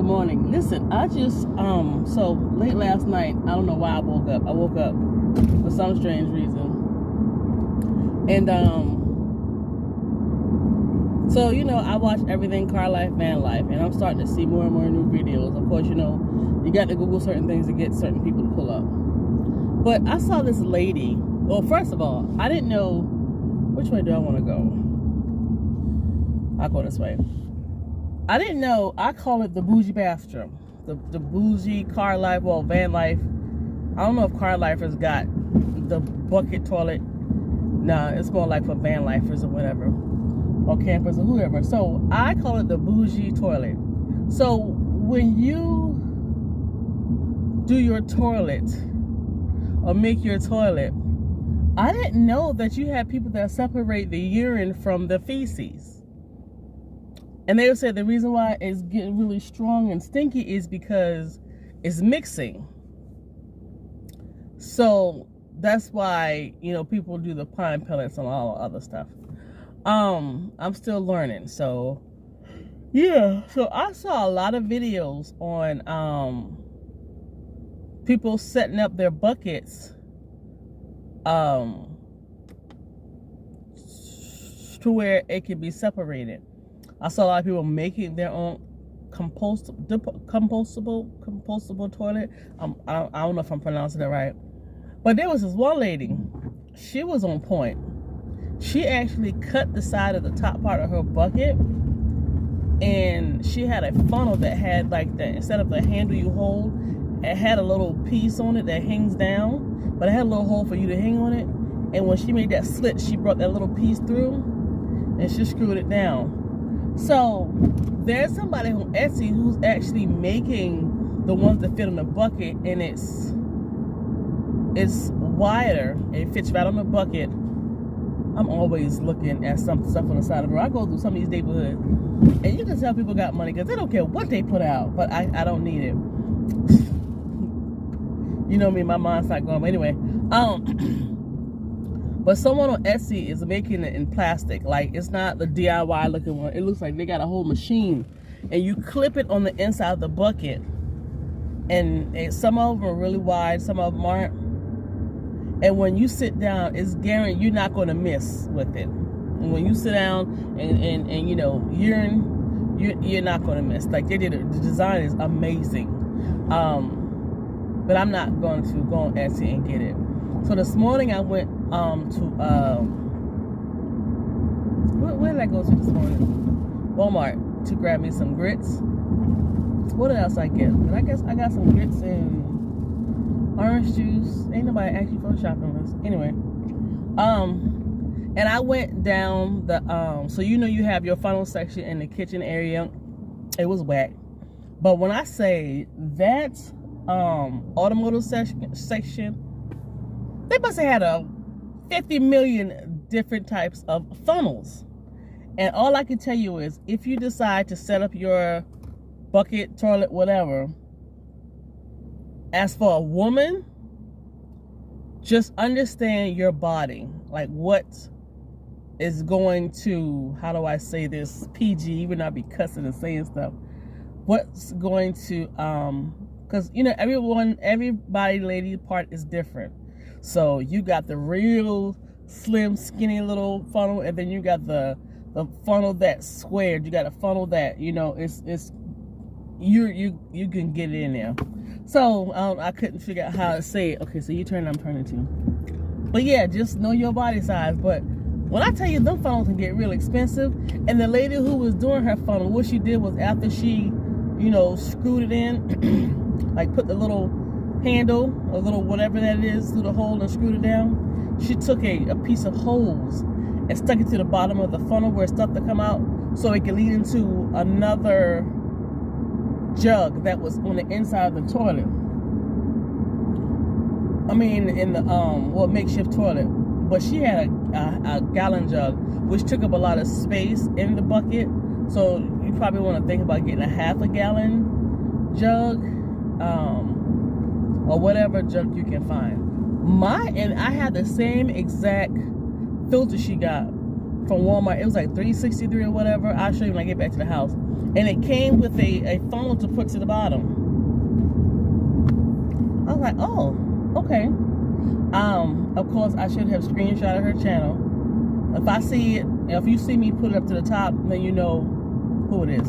morning. Listen, I just so late last night, I don't know why I woke up. I woke up for some strange reason. And so I watch everything car life, van life, and I'm starting to see more and more new videos. Of course, you got to Google certain things to get certain people to pull up. But I saw this lady. Well, first of all, I didn't know which way do I want to go. I'll go this way. I didn't know. I call it the bougie bathroom, the bougie car life, well, van life. I don't know if car lifers got the bucket toilet. Nah, it's more like for van lifers or whatever, or campers or whoever. So I call it the bougie toilet. So when you do your toilet or make your toilet, I didn't know that you had people that separate the urine from the feces. And they said the reason why it's getting really strong and stinky is because it's mixing. So that's why, people do the pine pellets and all the other stuff. I'm still learning. So, yeah. So I saw a lot of videos on people setting up their buckets to where it can be separated. I saw a lot of people making their own compostable toilet. I don't know if I'm pronouncing it right. But there was this one lady. She was on point. She actually cut the side of the top part of her bucket. And she had a funnel that had instead of the handle you hold, it had a little piece on it that hangs down. But it had a little hole for you to hang on it. And when she made that slit, she brought that little piece through. And she screwed it down. So there's somebody on Etsy who's actually making the ones that fit in the bucket, and it's wider. It fits right on the bucket. I'm always looking at some stuff on the side of the road. I go through some of these neighborhoods, and you can tell people got money because they don't care what they put out, but I don't need it. You know me, my mind's not going. But anyway, but someone on Etsy is making it in plastic. Like, it's not the DIY looking one. It looks like they got a whole machine. And you clip it on the inside of the bucket. And some of them are really wide, some of them aren't. And when you sit down, it's guaranteed you're not going to miss with it. And when you sit down and urine, you're not going to miss. Like, they did it. The design is amazing. But I'm not going to go on Etsy and get it. So this morning I went to where did I go to this morning? Walmart to grab me some grits. What else I get? And I guess I got some grits and orange juice. Ain't nobody actually for the shopping list. Anyway, and I went down the so you have your funnel section in the kitchen area. It was whack. But when I say that automotive section, they must have had 50 million different types of funnels. And all I can tell you is, if you decide to set up your bucket, toilet, whatever, as for a woman, just understand your body. Like, what is going to, how do I say this, PG, even though I be cussing and saying stuff. What's going to, because, everybody lady part is different. So you got the real slim, skinny little funnel, and then you got the funnel that's squared. You got a funnel that you can get it in there. So I couldn't figure out how to say it. Okay, so you turn, I'm turning too. But yeah, just know your body size. But when I tell you, them funnels can get real expensive. And the lady who was doing her funnel, what she did was, after she screwed it in, like put the little handle, a little whatever that is, through the hole and screwed it down, she took a piece of hose and stuck it to the bottom of the funnel where it's stuff to come out, so it could lead into another jug that was on the inside of the toilet. I mean, in the makeshift toilet. But she had a gallon jug, which took up a lot of space in the bucket. So you probably want to think about getting a half a gallon jug, or whatever jug you can find. And I had the same exact filter she got, from Walmart. It was like $3.63 or whatever. I'll show you when I get back to the house. And it came with a phone to put to the bottom. I was like, oh, okay. Of course, I should have screenshotted her channel. If I see it, if you see me put it up to the top, then you know who it is.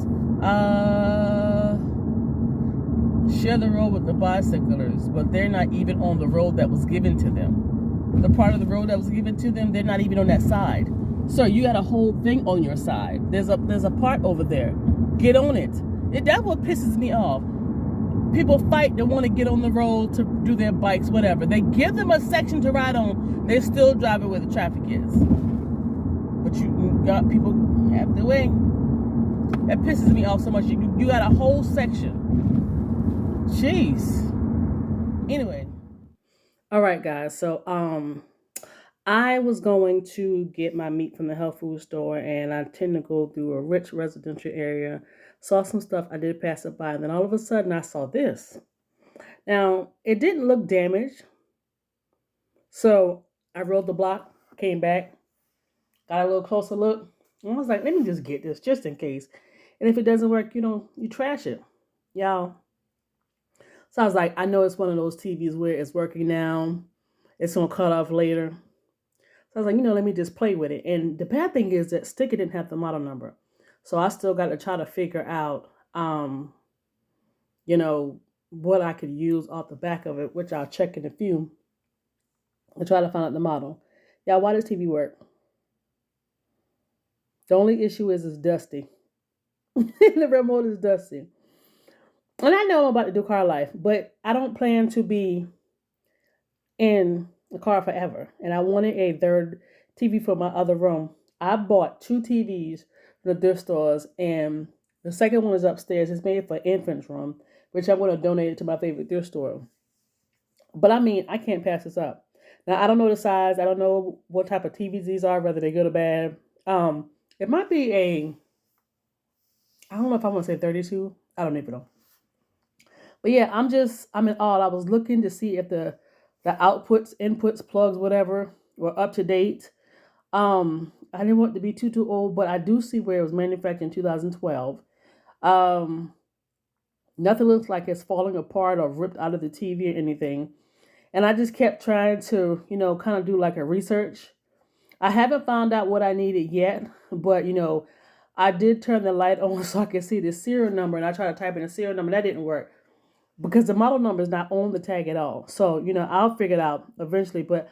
Share the road with the bicyclers, but they're not even on the road that was given to them. The part of the road that was given to them, they're not even on that side. So you got a whole thing on your side. There's a part over there. Get on it. That's what pisses me off. People fight, they want to get on the road to do their bikes, whatever. They give them a section to ride on. They're still driving where the traffic is. But you got people have the way. That pisses me off so much. You got a whole section. Jeez. Anyway. All right, guys. So, I was going to get my meat from the health food store, and I tend to go through a rich residential area. Saw some stuff, I did pass it by, and then all of a sudden I saw this. Now, it didn't look damaged. So I rode the block, came back, got a little closer look, and I was like, let me just get this just in case. And if it doesn't work, you trash it. Y'all. So I was like, I know it's one of those TVs where it's working now. It's going to cut off later. So I was like, let me just play with it. And the bad thing is that sticker didn't have the model number. So I still got to try to figure out, what I could use off the back of it, which I'll check in a few, and try to find out the model. Y'all, why does TV work? The only issue is it's dusty. The remote is dusty. And I know I'm about to do car life, but I don't plan to be in the car forever. And I wanted a third TV for my other room. I bought 2 TVs from the thrift stores, and the second one is upstairs. It's made for infant's room, which I'm going to donate it to my favorite thrift store. But I mean, I can't pass this up. Now, I don't know the size. I don't know what type of TVs these are, whether they're good or bad. It might be I don't know if I want to say 32. I don't even know. But yeah, I'm in awe. I was looking to see if the outputs, inputs, plugs, whatever, were up to date. I didn't want it to be too old, but I do see where it was manufactured in 2012. Nothing looks like it's falling apart or ripped out of the TV or anything. And I just kept trying to, kind of do like a research. I haven't found out what I needed yet, but, I did turn the light on so I could see the serial number, and I tried to type in the serial number. That didn't work because the model number is not on the tag at all. So, I'll figure it out eventually, but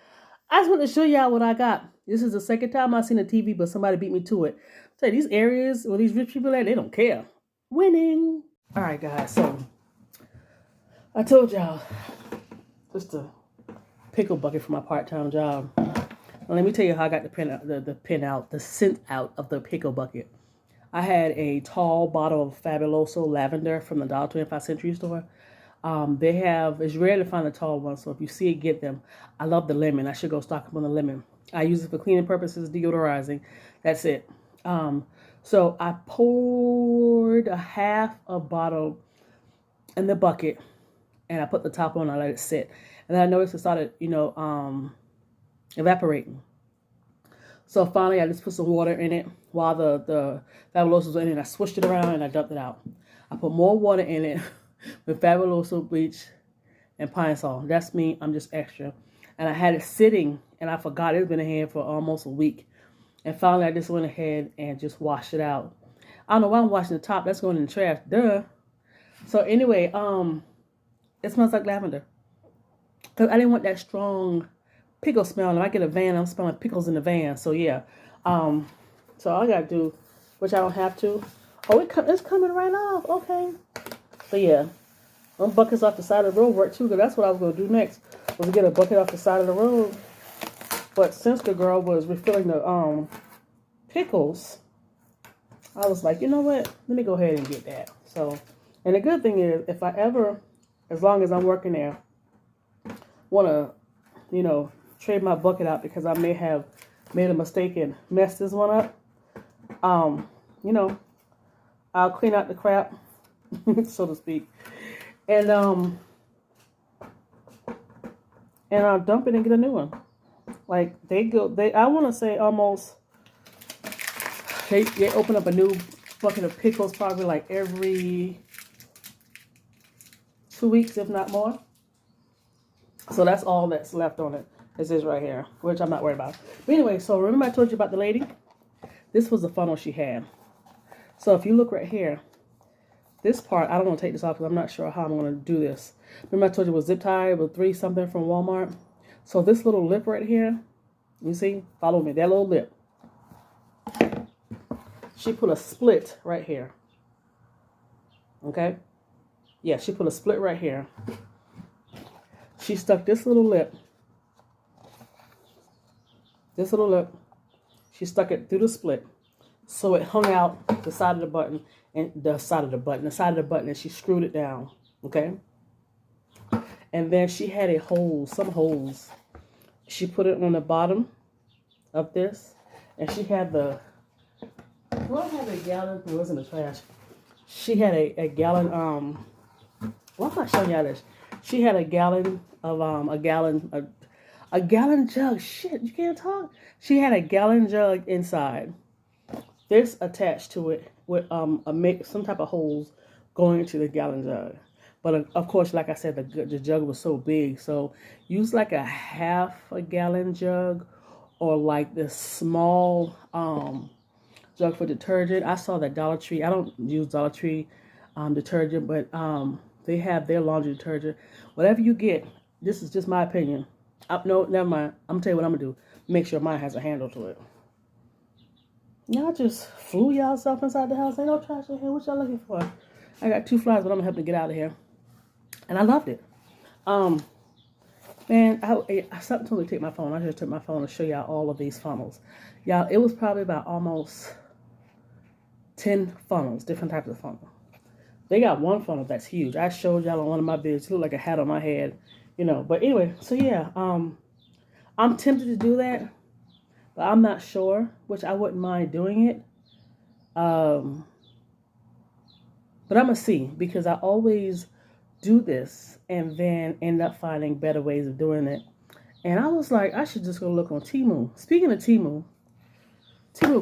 I just want to show y'all what I got. This is the second time I've seen a TV, but somebody beat me to it. Say these areas where these rich people at, they don't care. Winning. All right, guys. So I told y'all just a pickle bucket for my part-time job. Now, let me tell you how I got the scent out of the pickle bucket. I had a tall bottle of Fabuloso lavender from the $1.25 Century store. It's rare to find a tall one, so if you see it, get them. I love the lemon. I should go stock up on the lemon. I use it for cleaning purposes, deodorizing. That's it. So I poured a half a bottle in the bucket, and I put the top on. I let it sit, and then I noticed it started, evaporating. So finally, I just put some water in it while the Fabuloso was in it. I swished it around and I dumped it out. I put more water in it with Fabuloso bleach and Pine Sol. That's me. I'm just extra. And I had it sitting, and I forgot it's been in here for almost a week. And finally, I just went ahead and just washed it out. I don't know why I'm washing the top. That's going in the trash. Duh. So anyway, it smells like lavender. Because I didn't want that strong pickle smell. And if I get a van, I'm smelling pickles in the van. So yeah. So all I got to do, which I don't have to. Oh, it's coming right off. Okay. So yeah. Them buckets off the side of the road work too, because that's what I was going to do next. Was get a bucket off the side of the road. But since the girl was refilling the pickles, I was like, you know what? Let me go ahead and get that. So, and the good thing is, if I ever, as long as I'm working there, want to, trade my bucket out because I may have made a mistake and messed this one up, I'll clean out the crap, so to speak, and I'll dump it and get a new one. Like I want to say almost They open up a new bucket of pickles probably like every 2 weeks, if not more. So that's all that's left on it. This is right here, which I'm not worried about. But anyway, so remember I told you about the lady? This was the funnel she had. So if you look right here, this part, I don't want to take this off because I'm not sure how I'm going to do this. Remember I told you it was zip tied with 3 something from Walmart? So this little lip right here, you see? Follow me, that little lip. She put a split right here. Okay? Yeah, she put a split right here. She stuck this little lip. She stuck it through the split. So it hung out the side of the button, and she screwed it down. Okay? And then she had some holes. She put it on the bottom of this. And she had do I have a gallon? It was in the trash. She had a gallon, well, I'm not showing y'all this. She had a gallon of, a gallon jug. Shit, you can't talk. She had a gallon jug inside. This attached to it with some type of holes going into the gallon jug. But of course, like I said, the jug was so big. So use like a half a gallon jug, or like this small jug for detergent. I saw that Dollar Tree. I don't use Dollar Tree detergent, but they have their laundry detergent. Whatever you get, this is just my opinion. No, never mind. I'm gonna tell you what I'm gonna do. Make sure mine has a handle to it. Y'all just flew y'all self inside the house. Ain't no trash in here. What y'all looking for? I got 2 flies, but I'm gonna help them get out of here. And I loved it. Man, something told me to take my phone. I just took my phone to show y'all all of these funnels. Y'all, it was probably about almost 10 funnels, different types of funnels. They got one funnel that's huge. I showed y'all on one of my videos. It looked like a hat on my head, you know. But anyway, so yeah, I'm tempted to do that, but I'm not sure, which I wouldn't mind doing it. But I'm going to see, because I always do this and then end up finding better ways of doing it. And I was like, I should just go look on Temu. Speaking of Temu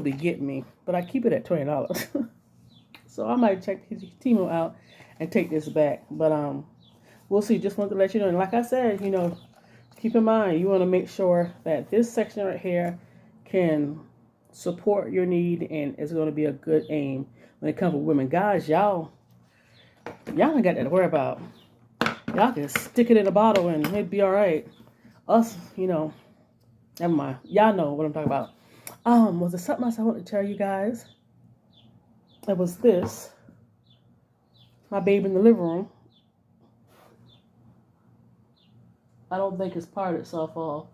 be getting me, but I keep it at $20. So I might check Temu out and take this back. But we'll see. Just wanted to let you know. And like I said, you know, keep in mind, you want to make sure that this section right here can support your need and it's going to be a good aim when it comes to women. Guys, y'all ain't got that to worry about. Y'all can stick it in a bottle and it'd be all right. Us, you know, never mind. Y'all know what I'm talking about. Was there something else I want to tell you guys? It was this. My baby in the living room. I don't think it's parted itself off.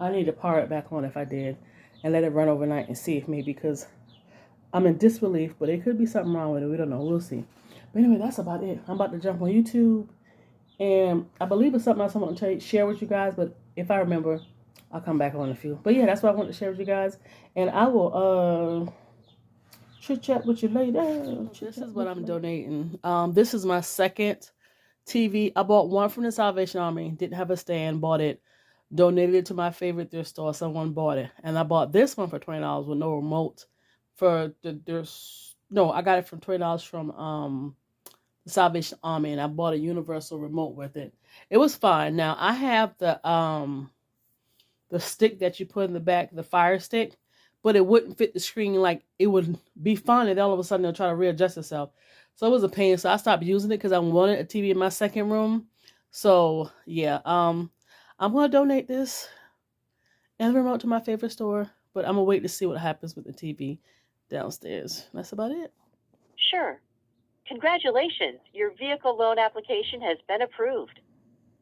I need to power it back on if I did and let it run overnight and see if maybe, because I'm in disbelief, but it could be something wrong with it. We don't know. We'll see. But anyway, that's about it. I'm about to jump on YouTube, and I believe it's something else I want to share with you guys, but if I remember, I'll come back on a few. But yeah, that's what I want to share with you guys, and I will chit chat with you later. This is what I'm donating. This is my second TV. I bought one from the Salvation Army. Didn't have a stand. Bought it. Donated it to my favorite thrift store. Someone bought it, and I bought this one for $20 with no remote. I got it for $20 from the Salvation Army, and I bought a universal remote with it. It was fine. Now I have the stick that you put in the back, the fire stick, but it wouldn't fit the screen. Like, it would be fun, and then all of a sudden it'll try to readjust itself. So it was a pain. So I stopped using it because I wanted a TV in my second room. So yeah, I'm gonna donate this and the remote to my favorite store, but I'm gonna wait to see what happens with the TV downstairs. That's about it. Sure. Congratulations, your vehicle loan application has been approved.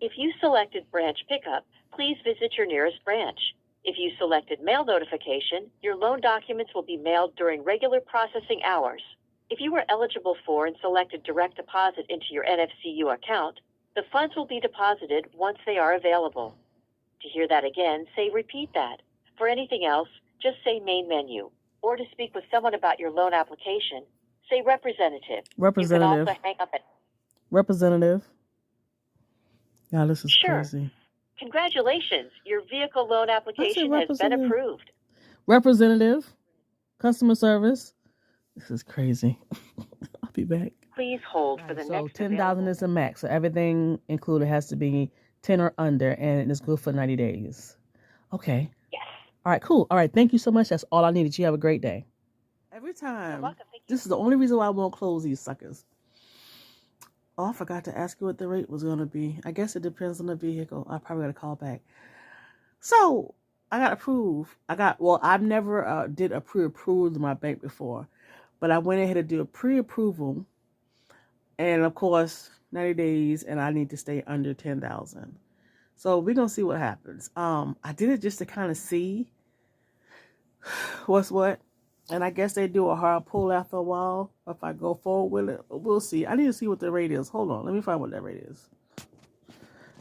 If you selected branch pickup, please visit your nearest branch. If you selected mail notification, your loan documents will be mailed during regular processing hours. If you were eligible for and selected direct deposit into your NFCU account, the funds will be deposited once they are available. To hear that again, say repeat that. For anything else, just say main menu. Or to speak with someone about your loan application, say representative. Representative. You can also hang up at Representative. Yeah, this is Sure. crazy. Congratulations, your vehicle loan application has been approved. Representative. customer service. This is crazy. I'll be back. Please hold for the So next 10,000 available. is the max. So everything included has to be 10 or under, and it's good for 90 days. Okay. Yes. All right, cool. All right, thank you so much. That's all I needed. You have a great day. Every time. You're welcome. Thank you. This is the only reason why I won't close these suckers. Oh, I forgot to ask you what the rate was going to be. I guess it depends on the vehicle. I probably got to call back. So I got approved. I've never did a pre-approval in my bank before, but I went ahead to do a pre-approval, and of course 90 days, and I need to stay under 10,000. So we're gonna see what happens. I did it just to kind of see what's what, and I guess they do a hard pull after a while. If I go forward with it, we'll see. I need to see what the rate is. Hold on, let me find what that rate is.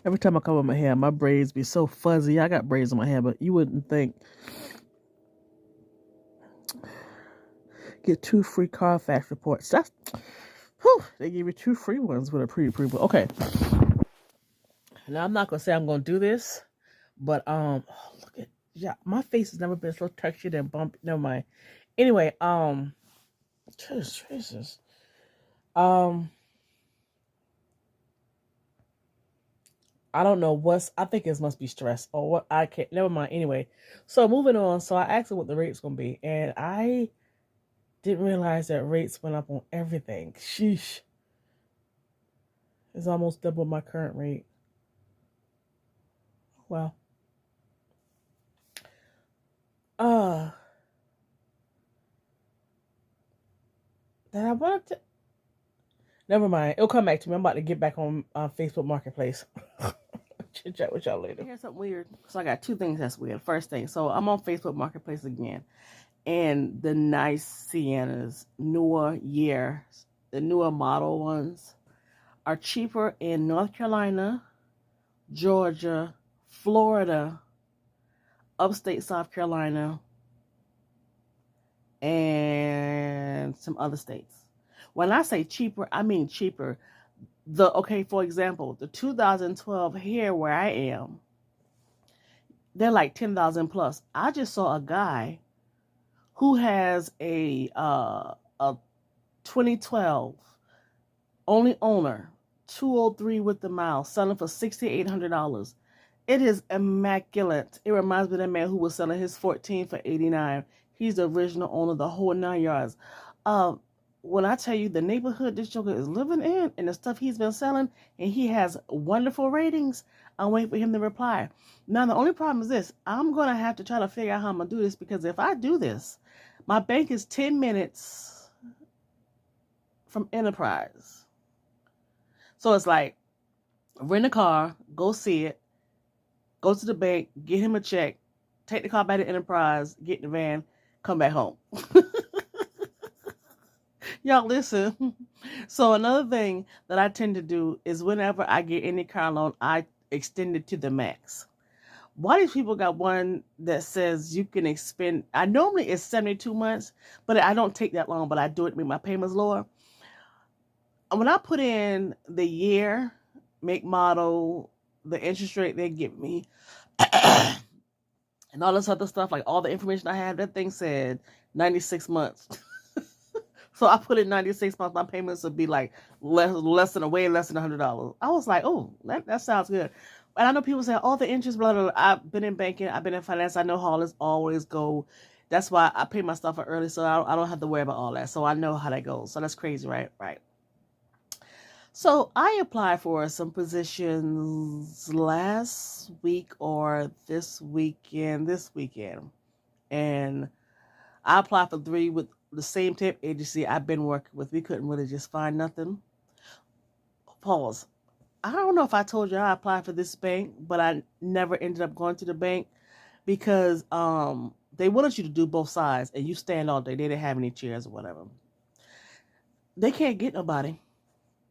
Every time I cover my hair, my braids be so fuzzy. I got braids in my hair, but you wouldn't think. Get 2 free Carfax reports. That's, whew, they give you 2 free ones with a pre-approval. Okay. Now I'm not gonna say I'm gonna do this, but look at, yeah, my face has never been so textured and bumpy. Never mind. Anyway, Jesus. I don't know I think it must be stress or what. I can't, never mind. Anyway, so moving on. So I asked her what the rate's going to be, and I didn't realize that rates went up on everything. Sheesh. It's almost double my current rate. Well. That I wanted to. Never mind. It'll come back to me. I'm about to get back on Facebook Marketplace. Chit chat with y'all later. Here's something weird. So I got 2 things that's weird. First thing, so I'm on Facebook Marketplace again, and the nice Siennas, newer years, the newer model ones, are cheaper in North Carolina, Georgia, Florida, upstate South Carolina, and some other states. When I say cheaper, I mean cheaper. For example, the 2012 here where I am, they're like 10,000 plus. I just saw a guy who has a 2012 only owner, 203 with the miles, selling for $6,800. It is immaculate. It reminds me of that man who was selling his 14 for $89. He's the original owner, the whole 9 yards. When I tell you the neighborhood this joker is living in and the stuff he's been selling, and he has wonderful ratings, I'm waiting for him to reply. Now, the only problem is this. I'm going to have to try to figure out how I'm going to do this, because if I do this, my bank is 10 minutes from Enterprise. So it's like, rent a car, go see it, go to the bank, get him a check, take the car back to Enterprise, get in the van, come back home. Y'all listen. So another thing that I tend to do is whenever I get any car loan, I extend it to the max. Why these people got one that says you can expend, I normally it's 72 months, but I don't take that long, but I do it to make my payments lower. And when I put in the year, make, model, the interest rate they give me, and all this other stuff, like all the information I have, that thing said 96 months. So I put in 96 months, my payments would be like way less than $100. I was like, oh, that sounds good. And I know people say, oh, the interest, blah, blah, blah. I've been in banking, I've been in finance, I know how this always go. That's why I pay my stuff early, so I don't have to worry about all that. So I know how that goes. So that's crazy, right? Right. So I applied for some positions last week or this weekend, and I applied for 3 with the same tip agency I've been working with. We couldn't really just find nothing. Pause. I don't know if I told you I applied for this bank, but I never ended up going to the bank because they wanted you to do both sides and you stand all day. They didn't have any chairs or whatever. They can't get nobody.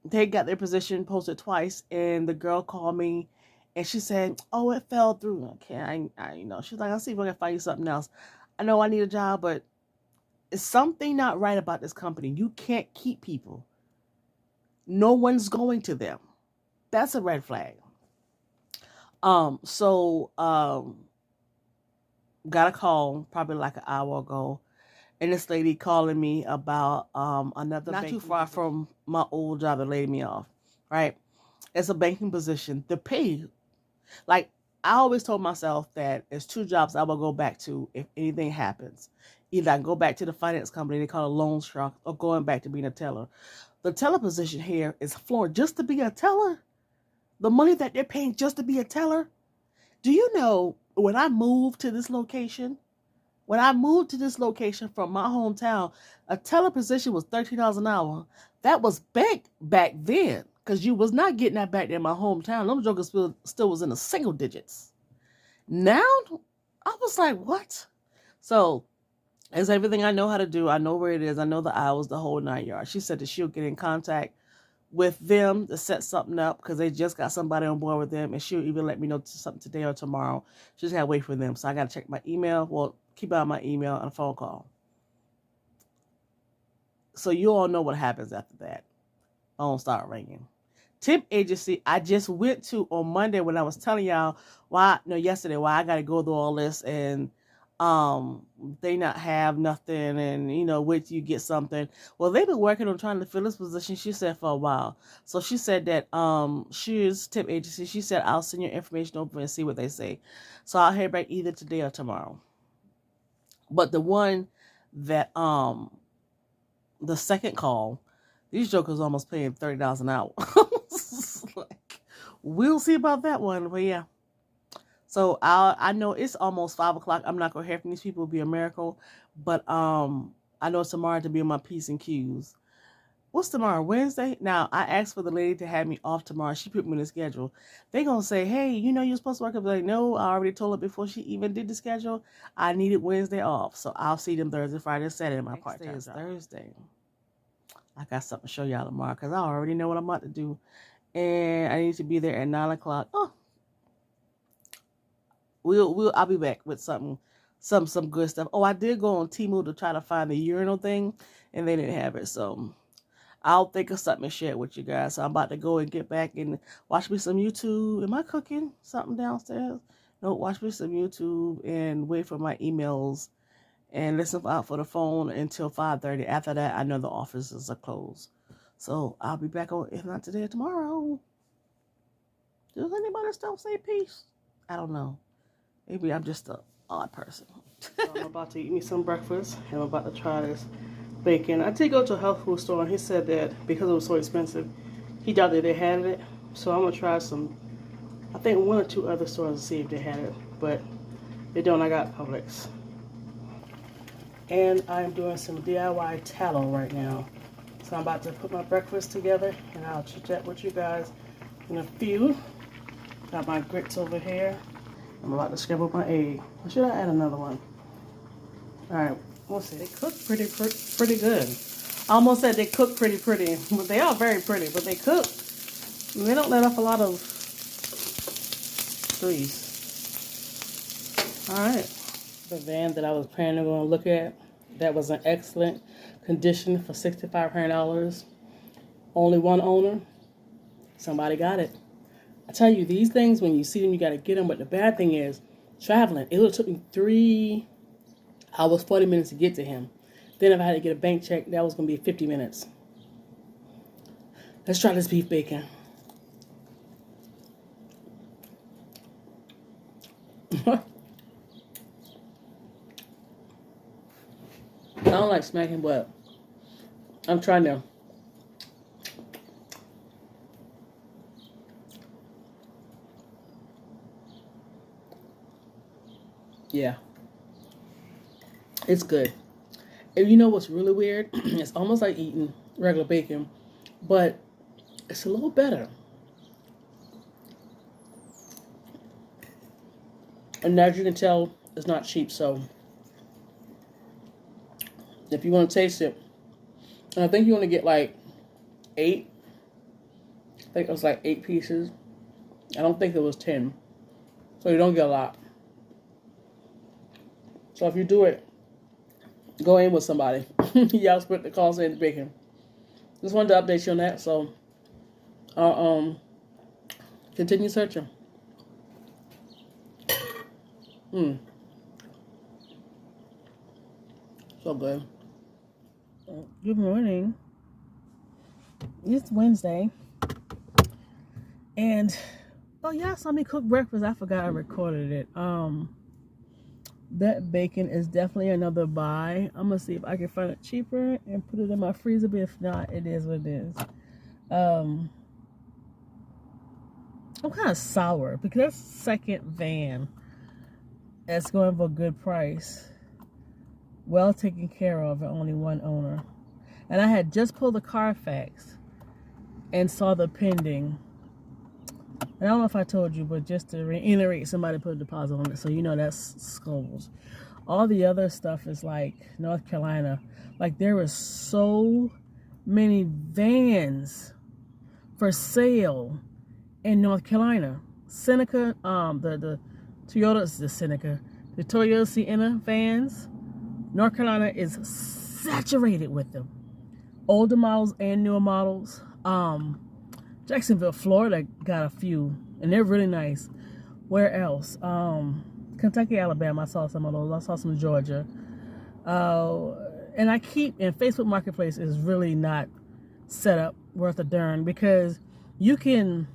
They got their position posted twice, and the girl called me and she said, oh, it fell through. Okay, she's like, I'll see if I can find you something else. I know I need a job, but it's something not right about this company. You can't keep people. No one's going to them. That's a red flag. Got a call probably like an hour ago, and this lady calling me about another not too far from my old job that laid me off, right? It's a banking position. The pay, like, I always told myself that there's 2 jobs I will go back to if anything happens. Either I go back to the finance company, they call it loan shark, or going back to being a teller. The teller position here is flooring. Just to be a teller, the money that they're paying just to be a teller. Do you know, when I moved to this location, from my hometown, a teller position was $13 an hour. That was big back then, because you was not getting that back there in my hometown. Those jokers still was in the single digits. Now, I was like, what? So, it's everything I know how to do. I know where it is. I know the hours, the whole 9 yards. She said that she'll get in contact with them to set something up, because they just got somebody on board with them, and she'll even let me know something today or tomorrow. She just got to wait for them. So I got to check my email. Well, keep out my email and a phone call. So you all know what happens after that. Phone start ringing. Tip agency, I just went to on Monday when I was telling y'all yesterday why I got to go through all this, and they not have nothing, and wait till you get something. Well, they've been working on trying to fill this position, she said, for a while. So she said that she's tip agency. She said, I'll send your information over and see what they say. So I'll hear back either today or tomorrow. But the one that the second call, these jokers almost paying $30 an hour. Like, we'll see about that one, but yeah. So I know it's almost 5 o'clock. I'm not gonna hear from these people. It'll be a miracle. But I know tomorrow to be on my P's and Q's. What's tomorrow? Wednesday? Now, I asked for the lady to have me off tomorrow. She put me in the schedule. They gonna say, hey, you're supposed to work. I'll be like, no, I already told her before she even did the schedule. I needed Wednesday off. So I'll see them Thursday, Friday, Saturday. My part-time is Thursday. I got something to show y'all tomorrow, because I already know what I'm about to do. And I need to be there at 9 o'clock. Oh, I'll be back with some good stuff. Oh, I did go on Temu to try to find the urinal thing, and they didn't have it. So I'll think of something to share with you guys. So I'm about to go and get back and watch me some YouTube. Am I cooking something downstairs? No, watch me some YouTube and wait for my emails and listen out for the phone until 5:30. After that, I know the offices are closed. So I'll be back on, if not today or tomorrow. Does anybody still say peace? I don't know. Maybe I'm just an odd person. So I'm about to eat me some breakfast, and I'm about to try this bacon. I did go to a health food store, and he said that because it was so expensive, he doubted that they had it. So I'm going to try I think 1 or 2 other stores to see if they had it. But they don't. I got Publix. And I'm doing some DIY tallow right now. So I'm about to put my breakfast together, and I'll chit chat with you guys in a few. Got my grits over here. I'm about to scramble my egg. Or should I add another one? Alright, we'll see. They cook pretty good. I almost said they cook pretty, but they are very pretty. But they cook. And they don't let off a lot of grease. Alright. The van that I was planning on going to look at, that was in excellent condition for $6,500. Only one owner. Somebody got it. I tell you, these things, when you see them, you got to get them. But the bad thing is, traveling. It would have took me 3 hours, 40 minutes to get to him. Then if I had to get a bank check, that was going to be 50 minutes. Let's try this beef bacon. I don't like smacking, but I'm trying to. Yeah. It's good. And you know what's really weird? It's almost like eating regular bacon, but it's a little better. And as you can tell, it's not cheap, so if you want to taste it, and I think you want to get like 8. I think it was like 8 pieces. I don't think it was 10. So you don't get a lot. So if you do it, go in with somebody. Y'all split the cost and the bacon. Just wanted to update you on that, so I'll continue searching. So good. Good morning. It's Wednesday. And y'all saw me cook breakfast. I forgot I recorded it. That bacon is definitely another buy. I'm gonna see if I can find it cheaper and put it in my freezer, but if not, it is what it is. I'm kind of sour because that's second van that's going for a good price. Well taken care of, and only one owner. And I had just pulled the Carfax and saw the pending. And I don't know if I told you, but just to reiterate, somebody put a deposit on it, so you know that's skulls. All the other stuff is like North Carolina. Like there were so many vans for sale in North Carolina. Seneca, the Toyota's the Seneca. The Toyota Sienna vans, North Carolina is saturated with them. Older models and newer models. Jacksonville, Florida got a few, and they're really nice. Where else? Kentucky, Alabama, I saw some of those. I saw some Georgia. And Facebook Marketplace is really not set up worth a darn, because you can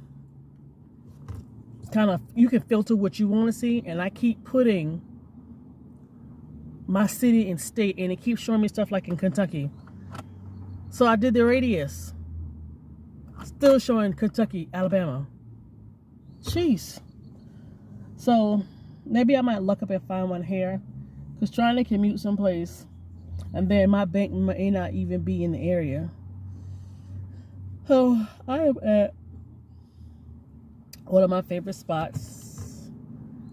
filter what you want to see, and I keep putting my city and state, and it keeps showing me stuff like in Kentucky. So I did the radius. Still showing Kentucky, Alabama. Jeez. So maybe I might look up and find one here, because trying to commute someplace and then my bank may not even be in the area. So I am at one of my favorite spots.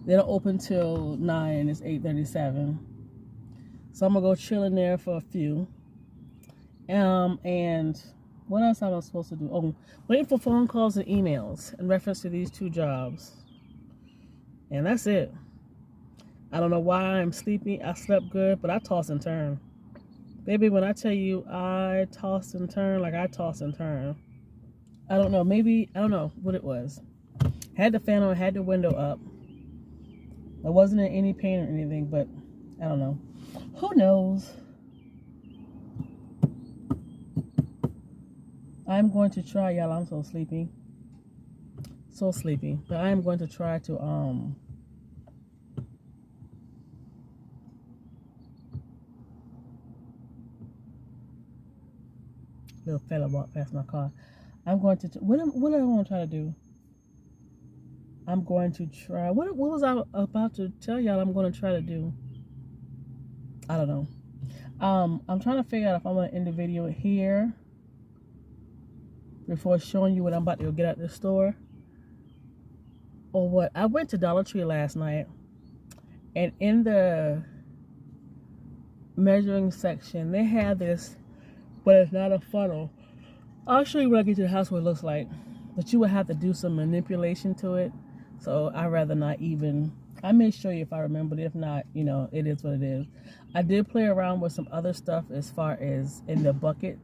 They don't open till 9. It's 8:37. So I'm gonna go chill in there for a few. And what else am I supposed to do? Oh, waiting for phone calls and emails in reference to these 2 jobs. And that's it. I don't know why I'm sleepy. I slept good, but I toss and turn. Baby, when I tell you I toss and turn, like I toss and turn. I don't know. Maybe, I don't know what it was. Had the fan on, had the window up. I wasn't in any pain or anything, but I don't know. Who knows? I'm going to try, y'all. I'm so sleepy. So sleepy. But I'm going to try to, little fella walked past my car. I'm going to, what do I want to try to do? I'm going to try, what was I about to tell y'all I'm going to try to do? I don't know. I'm trying to figure out if I'm going to end the video here before showing you what I'm about to go get at the store, or what. I went to Dollar Tree last night, and in the measuring section they had this, but it's not a funnel. I'll show you when I get to the house what it looks like, but you would have to do some manipulation to it, so I'd rather not even. I may show you if I remember, but if not, you know, it is what it is. I did play around with some other stuff as far as in the bucket.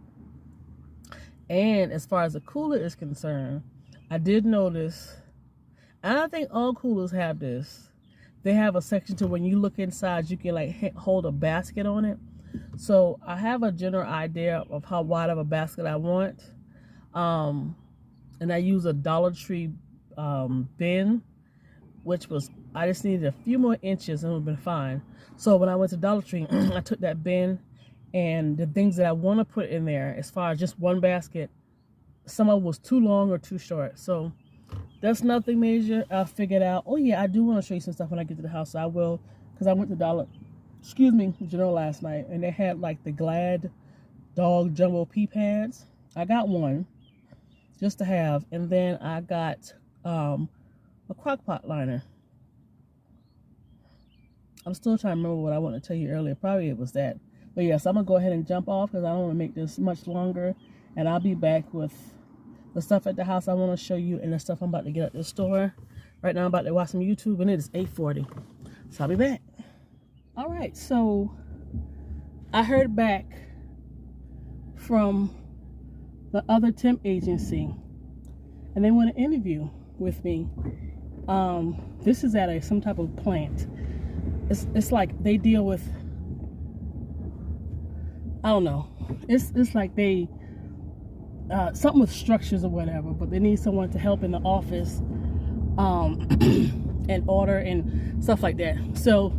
And as far as the cooler is concerned, I did notice, and I think all coolers have this, they have a section to when you look inside, you can like hold a basket on it. So I have a general idea of how wide of a basket I want. And I use a Dollar Tree bin, which was, I just needed a few more inches and it would have been fine. So when I went to Dollar Tree, I took that bin, and the things that I want to put in there, as far as just one basket, some of it was too long or too short. So that's nothing major. I'll figure it out. Oh yeah, I do want to show you some stuff when I get to the house. So I will, because I went to General last night, and they had like the Glad dog jumbo pee pads. I got one just to have, and then I got a crock pot liner. I'm still trying to remember what I wanted to tell you earlier. Probably it was that. But yes, I'm going to go ahead and jump off because I don't want to make this much longer. And I'll be back with the stuff at the house I want to show you, and the stuff I'm about to get at the store. Right now I'm about to watch some YouTube, and it is 8:40. So I'll be back. All right, so I heard back from the other temp agency, and they want to interview with me. This is at some type of plant. It's like they deal with I don't know. It's like they something with structures or whatever, but they need someone to help in the office, and order and stuff like that. So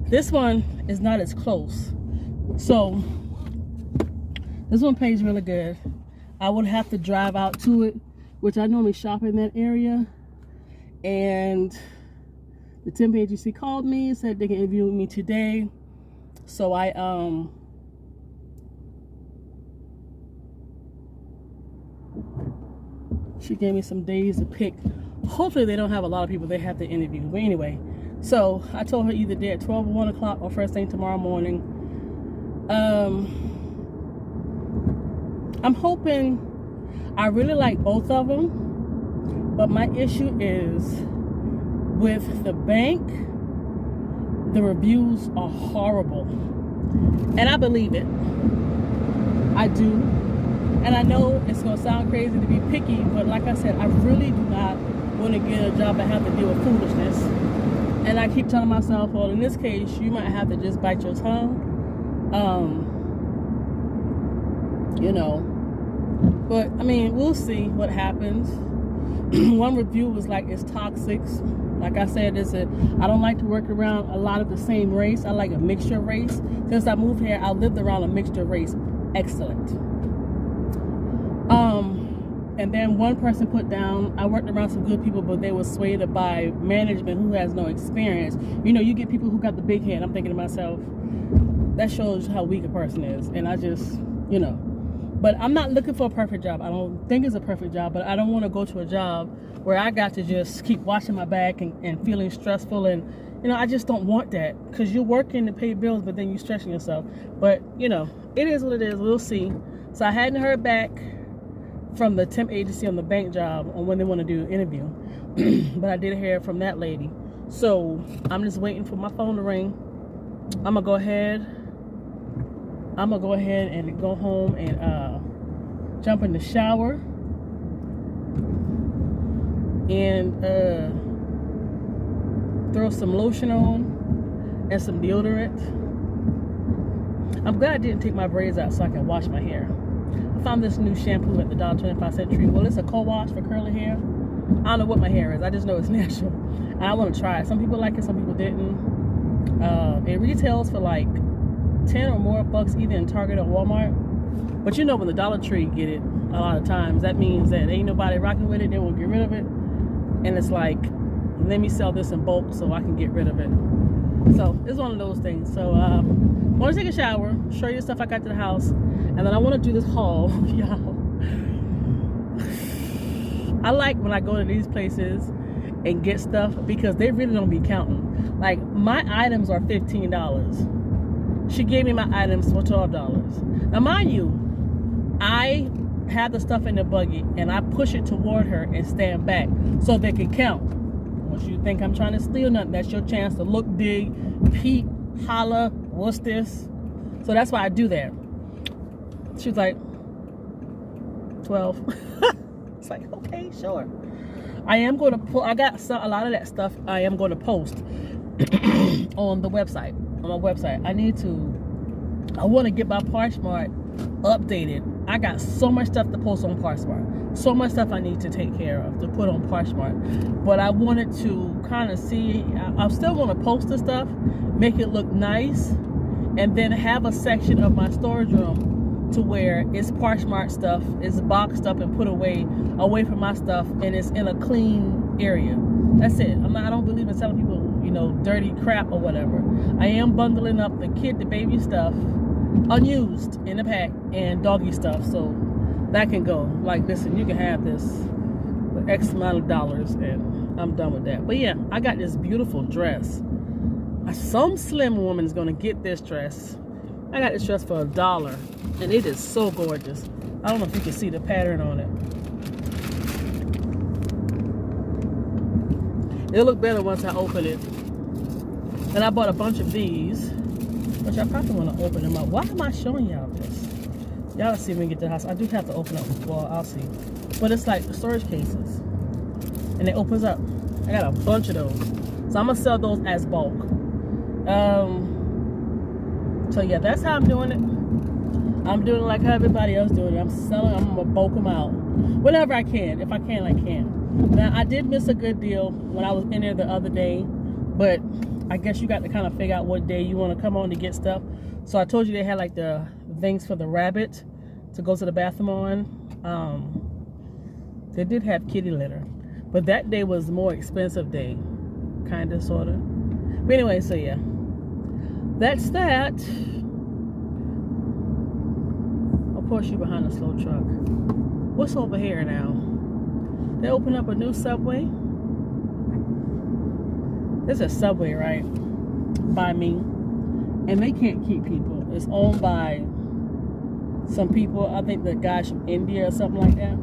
this one is not as close. So this one pays really good. I would have to drive out to it, which I normally shop in that area. And the temp agency called me, said they can interview me today. So she gave me some days to pick. Hopefully they don't have a lot of people they have to interview. But anyway, so I told her either day at 12 or 1 o'clock or first thing tomorrow morning. I'm hoping, I really like both of them, but my issue is with the bank, the reviews are horrible. And I believe it. I do. And I know it's going to sound crazy to be picky, but like I said, I really do not want to get a job and have to deal with foolishness. And I keep telling myself, well, in this case, you might have to just bite your tongue. You know. But, I mean, we'll see what happens. One review was like, it's toxic. Like I said, I don't like to work around a lot of the same race. I like a mixture of race. Since I moved here, I lived around a mixture of race. Excellent. And then one person put down, I worked around some good people, but they were swayed by management who has no experience. You know, you get people who got the big head. I'm thinking to myself, that shows how weak a person is. And I just, you know. But I'm not looking for a perfect job. I don't think it's a perfect job, but I don't want to go to a job where I got to just keep watching my back and feeling stressful. And, you know, I just don't want that, because you're working to pay bills, but then you're stressing yourself. But, you know, it is what it is. We'll see. So I hadn't heard back from the temp agency on the bank job on when they want to do an interview. But I did hear from that lady. So I'm just waiting for my phone to ring. I'm going to go ahead and go home and jump in the shower and throw some lotion on and some deodorant. I'm glad I didn't take my braids out so I can wash my hair. I found this new shampoo at the $1.25 tree. Well, it's a co-wash for curly hair. I don't know what my hair is. I just know it's natural. And I want to try it. Some people like it, some people didn't. It retails for like 10 or more bucks either in Target or Walmart. But you know, when the Dollar Tree get it, a lot of times that means that ain't nobody rocking with it. They won't get rid of it. And it's like, let me sell this in bulk so I can get rid of it. So it's one of those things. So I want to take a shower, show you the stuff I got to the house, and then I want to do this haul. Y'all, I like when I go to these places and get stuff because they really don't be counting. Like, my items are $15. She gave me my items for $12. Now, mind you, I have the stuff in the buggy and I push it toward her and stand back so they can count. Once you think I'm trying to steal nothing, that's your chance to look, dig, peep, holla, what's this? So that's why I do that. She's like, 12. It's like, okay, sure. I am going to pull, I got a lot of that stuff I am going to post on the website, on my website. I want to get my Poshmark updated. I got so much stuff to post on Poshmark. So much stuff I need to take care of, to put on Poshmark. But I wanted to kind of see, I'm still going to post the stuff, make it look nice, and then have a section of my storage room to where it's Poshmark stuff, it's boxed up and put away from my stuff, and it's in a clean area. That's it. I don't believe in selling people, you know, dirty crap or whatever. I am bundling up the baby stuff, unused in the pack, and doggy stuff, so that can go. Like, listen, you can have this for X amount of dollars, and I'm done with that. But yeah, I got this beautiful dress. Some slim woman is gonna get this dress. I got this dress for $1, and it is so gorgeous. I don't know if you can see the pattern on it. It'll look better once I open it. And I bought a bunch of these, which I probably want to open them up. Why am I showing y'all this? Y'all see when we get to the house. I do have to open up. Well, I'll see. But it's like the storage cases, and it opens up. I got a bunch of those, so I'm gonna sell those as bulk. So yeah, that's how I'm doing it. I'm doing like how everybody else doing it. I'm selling. I'm gonna bulk them out whenever I can. If I can, I can. Now I did miss a good deal when I was in there the other day, but I guess you got to kind of figure out what day you want to come on to get stuff. So I told you they had like the things for the rabbit to go to the bathroom on. They did have kitty litter, but that day was the more expensive day, kind of, sort of. But anyway, so yeah, that's that. Of course, you behind a slow truck. What's over here now? They opened up a new Subway. There's a Subway right by me, and they can't keep people. It's owned by some people. I think the guys from India or something like that.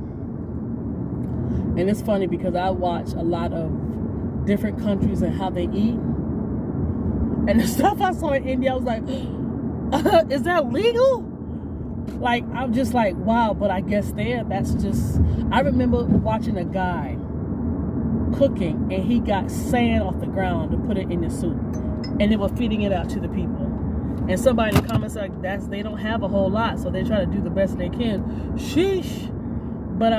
And it's funny because I watch a lot of different countries and how they eat. And the stuff I saw in India, I was like, is that legal? Like, I'm just like, wow, but I guess that's just, I remember watching a guy cooking and he got sand off the ground to put it in the soup. And they were feeding it out to the people. And somebody in the comments like, they don't have a whole lot, so they try to do the best they can. Sheesh. But,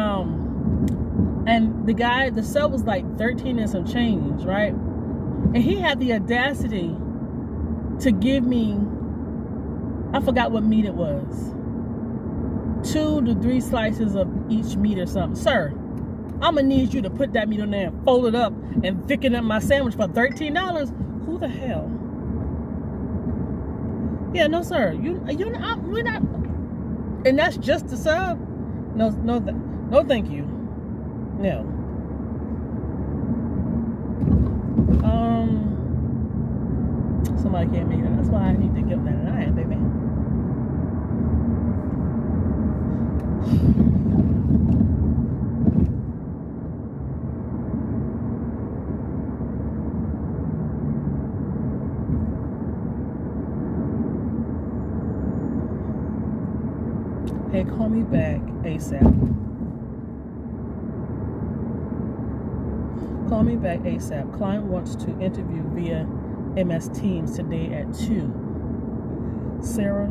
and the sub was like 13 and some change, right? And he had the audacity to give me, I forgot what meat it was, 2 to 3 slices of each meat or something. Sir, I'm gonna need you to put that meat on there and fold it up and thicken up my sandwich for $13. Who the hell? Yeah, no, sir. We're not. And that's just the sub. No, thank you. No. Somebody can't make it. That's why I need to get that 9, baby. Hey, call me back ASAP. Call me back ASAP. Client wants to interview via MS Teams today at 2. Sarah.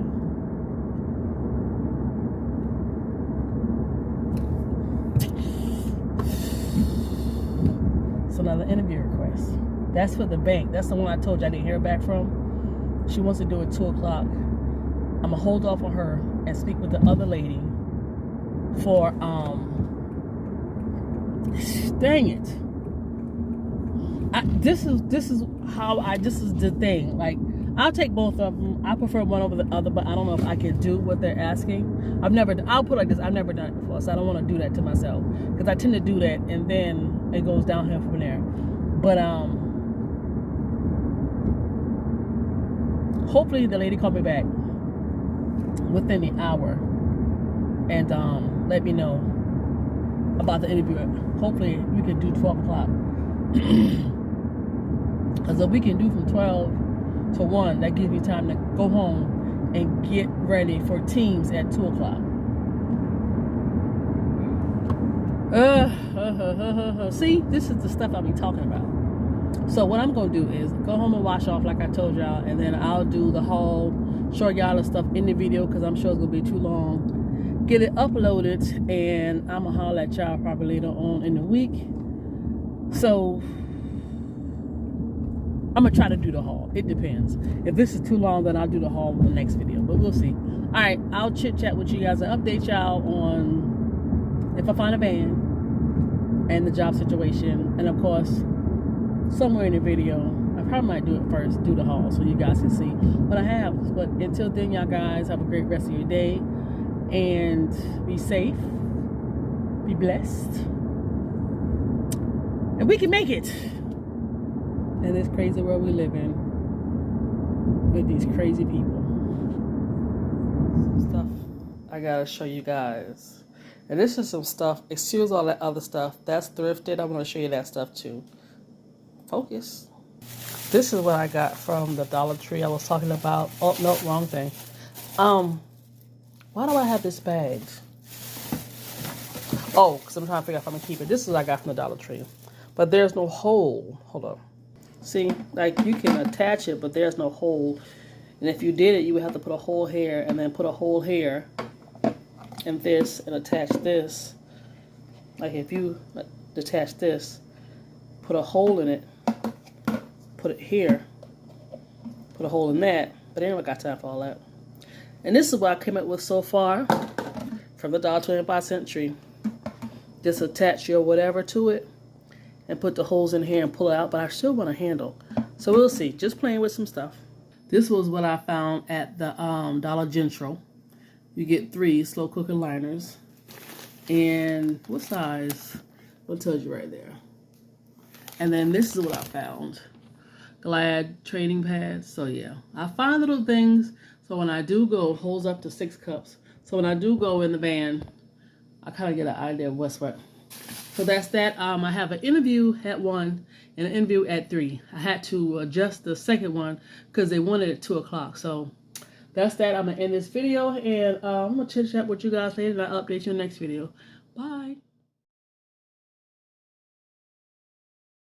It's another interview request. That's for the bank. That's the one I told you I didn't hear back from. She wants to do it 2 o'clock. I'm gonna hold off on her and speak with the other lady for dang it. This is the thing. Like, I'll take both of them. I prefer one over the other, but I don't know if I can do what they're asking. I'll put it like this, I've never done it before, so I don't want to do that to myself, because I tend to do that and then it goes downhill from there. But hopefully the lady called me back within the hour and let me know about the interview. Hopefully we can do 12 o'clock. Because if we can do from 12 to 1, that gives me time to go home and get ready for Teams at 2 o'clock. See, this is the stuff I'll be talking about. So what I'm going to do is go home and wash off like I told y'all, and then I'll do the haul, show y'all the stuff in the video, because I'm sure it's going to be too long. Get it uploaded, and I'm going to holler at y'all probably later on in the week. So I'm going to try to do the haul. It depends. If this is too long, then I'll do the haul in the next video, but we'll see. All right, I'll chit chat with you guys and update y'all on if I find a van and the job situation. And of course, somewhere in the video, I probably might do it first, do the haul, so you guys can see what I have. But until then, y'all guys, have a great rest of your day, and be safe, be blessed, and we can make it in this crazy world we live in with these crazy people. Some stuff I gotta show you guys. And this is some stuff, excuse all that other stuff, that's thrifted. I'm gonna show you that stuff too. Focus. This is what I got from the Dollar Tree I was talking about. Oh, no, wrong thing. Why do I have this bag? Oh, because I'm trying to figure out if I'm going to keep it. This is what I got from the Dollar Tree. But there's no hole. Hold up. See, like, you can attach it, but there's no hole. And if you did it, you would have to put a hole here and then put a hole here in this and attach this. Like if you detach this, put a hole in it, put it here, put a hole in that. But anyway, I got time for all that. And this is what I came up with so far from the $1.25 tree. Just attach your whatever to it and put the holes in here and pull it out, but I still want a handle. So we'll see. Just playing with some stuff. This was what I found at the Dollar General. You get 3 slow cooker liners. And what size? What tells you right there. And then this is what I found. Glad training pads. So yeah, I find little things. So when I do go, it holds up to 6 cups. So when I do go in the van, I kind of get an idea of what's what. So that's that. I have an interview at 1 and an interview at 3. I had to adjust the second one because they wanted it at 2 o'clock. So that's that. I'm going to end this video, and I'm going to chit chat with you guys later, and I'll update you in the next video. Bye.